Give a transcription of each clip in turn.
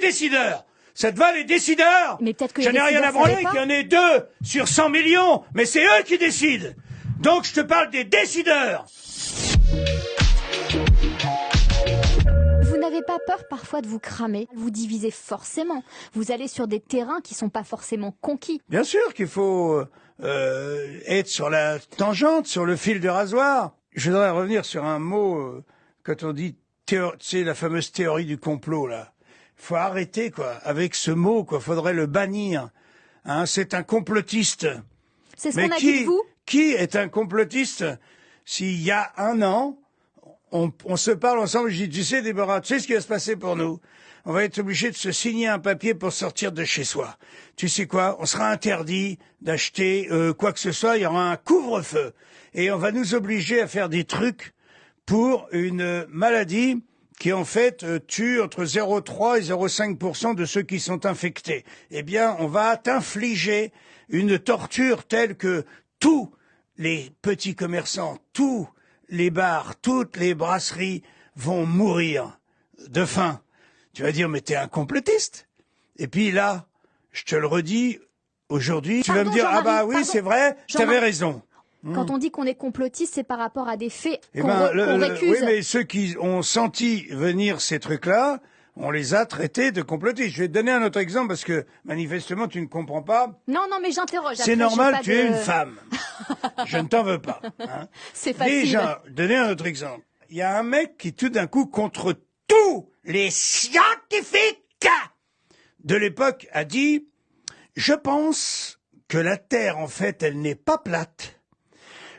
Décideurs. Ça te va, les décideurs? Mais peut-être que j'en ai rien à branler qu'il y en ait 2 sur 100 millions, mais c'est eux qui décident. Donc je te parle des décideurs. Vous n'avez pas peur parfois de vous cramer? Vous divisez forcément. Vous allez sur des terrains qui sont pas forcément conquis. Bien sûr qu'il faut être sur la tangente, sur le fil de rasoir. Je voudrais revenir sur un mot, quand on dit, tu sais, la fameuse théorie du complot, là. Faut arrêter, quoi, avec ce mot, quoi. Faudrait le bannir. Hein, c'est un complotiste. C'est ce qu'on a dit de vous? Qui est un complotiste? S'il y a un an, on se parle ensemble, je dis, tu sais, Déborah, tu sais ce qui va se passer pour nous? On va être obligé de se signer un papier pour sortir de chez soi. Tu sais quoi? On sera interdit d'acheter quoi que ce soit, il y aura un couvre-feu. Et on va nous obliger à faire des trucs pour une maladie qui en fait tue entre 0,3 et 0,5% de ceux qui sont infectés. Eh bien, on va t'infliger une torture telle que tous les petits commerçants, tous les bars, toutes les brasseries vont mourir de faim. Tu vas dire, mais t'es un complotiste. Et puis là, je te le redis, aujourd'hui, tu vas me dire, ah bah oui, c'est vrai, t'avais raison. Quand on dit qu'on est complotiste, c'est par rapport à des faits qu'on récuse. Oui, mais ceux qui ont senti venir ces trucs-là, on les a traités de complotistes. Je vais te donner un autre exemple parce que manifestement tu ne comprends pas. Non, mais j'interroge. C'est normal, tu es une femme. Je ne t'en veux pas. Hein. C'est facile. Déjà, donner un autre exemple. Il y a un mec qui tout d'un coup, contre tous les scientifiques de l'époque, a dit « Je pense que la Terre, en fait, elle n'est pas plate.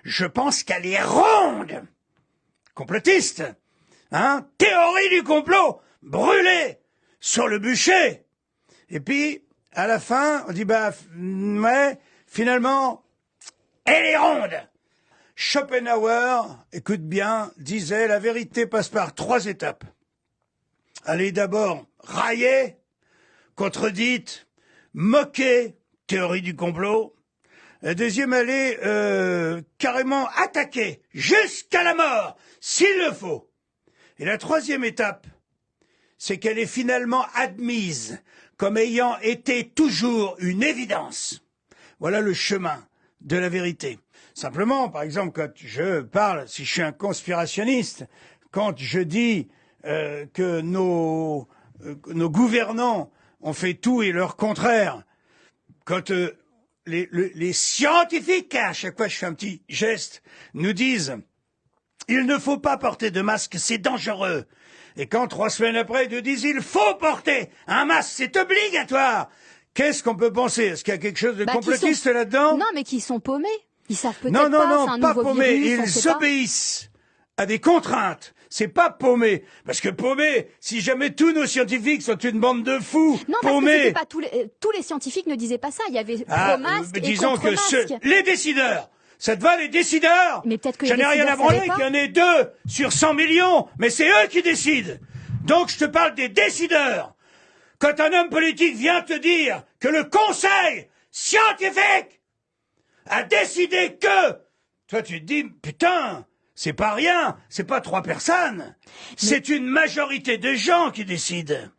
Je pense qu'elle est ronde. » Complotiste. Hein? Théorie du complot. Brûlée sur le bûcher. Et puis, à la fin, on dit, bah, mais, finalement, elle est ronde. Schopenhauer, écoute bien, disait, la vérité passe par 3 étapes. Elle est d'abord raillée, contredite, moquée, théorie du complot. La deuxième, elle est carrément attaquée, jusqu'à la mort, s'il le faut. Et la troisième étape, c'est qu'elle est finalement admise comme ayant été toujours une évidence. Voilà le chemin de la vérité. Simplement, par exemple, quand je parle, si je suis un conspirationniste, quand je dis que nos gouvernants ont fait tout et leur contraire, quand les scientifiques, à chaque fois je fais un petit geste, nous disent « Il ne faut pas porter de masque, c'est dangereux ». Et quand 3 semaines après, ils te disent « Il faut porter un masque, c'est obligatoire ». Qu'est-ce qu'on peut penser? Est-ce qu'il y a quelque chose de complotiste là-dedans? Non, mais qui sont paumés. Ils savent peut-être pas. Non, pas paumés. Virus, ils obéissent à des contraintes. C'est pas paumé. Parce que paumé, si jamais tous nos scientifiques sont une bande de fous, non, paumés. Parce que tous les scientifiques ne disaient pas ça. Il y avait pro-masque et disons contre-masque. Les décideurs. Ça te va, les décideurs? Mais peut-être que j'en ai rien à branler qu'il y en ait 2 sur 100 millions, mais c'est eux qui décident. Donc je te parle des décideurs. Quand un homme politique vient te dire que le conseil scientifique a décidé que, toi tu te dis, putain, c'est pas rien, c'est pas 3 personnes, c'est une majorité de gens qui décident.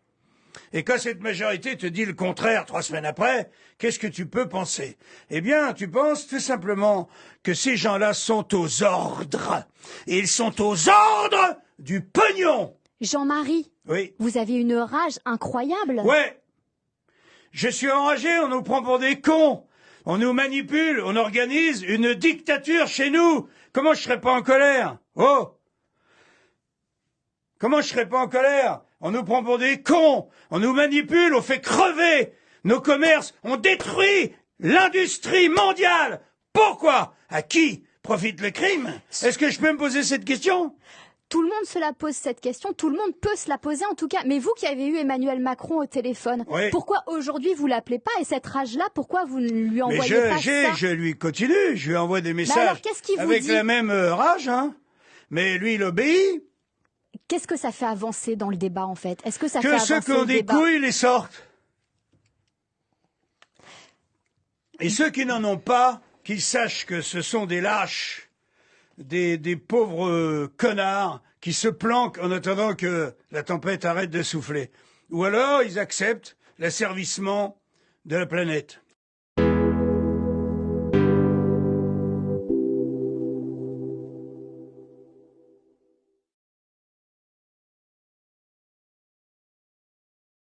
Et quand cette majorité te dit le contraire 3 semaines après, qu'est-ce que tu peux penser? Eh bien, tu penses tout simplement que ces gens-là sont aux ordres. Et ils sont aux ordres du pognon. Jean-Marie, oui. Vous avez une rage incroyable. Ouais. Je suis enragé, on nous prend pour des cons. On nous manipule, on organise une dictature chez nous. Comment je serais pas en colère? Oh! Comment je serais pas en colère? On nous prend pour des cons, on nous manipule, on fait crever nos commerces, on détruit l'industrie mondiale. Pourquoi? À qui profite le crime? Est-ce que je peux me poser cette question? Tout le monde se la pose cette question, tout le monde peut se la poser en tout cas. Mais vous qui avez eu Emmanuel Macron au téléphone, oui. Pourquoi aujourd'hui vous l'appelez pas? Et cette rage-là, pourquoi vous ne lui envoyez pas ça? Je lui continue, je lui envoie des messages alors, qu'est-ce qu'il vous avec dit? La même rage, hein. Mais lui, il obéit. Qu'est-ce que ça fait avancer dans le débat, en fait? Est-ce que ça fait avancer le débat? Que ceux qui ont des couilles les sortent. Et ceux qui n'en ont pas, qu'ils sachent que ce sont des lâches, des pauvres connards qui se planquent en attendant que la tempête arrête de souffler. Ou alors, ils acceptent l'asservissement de la planète.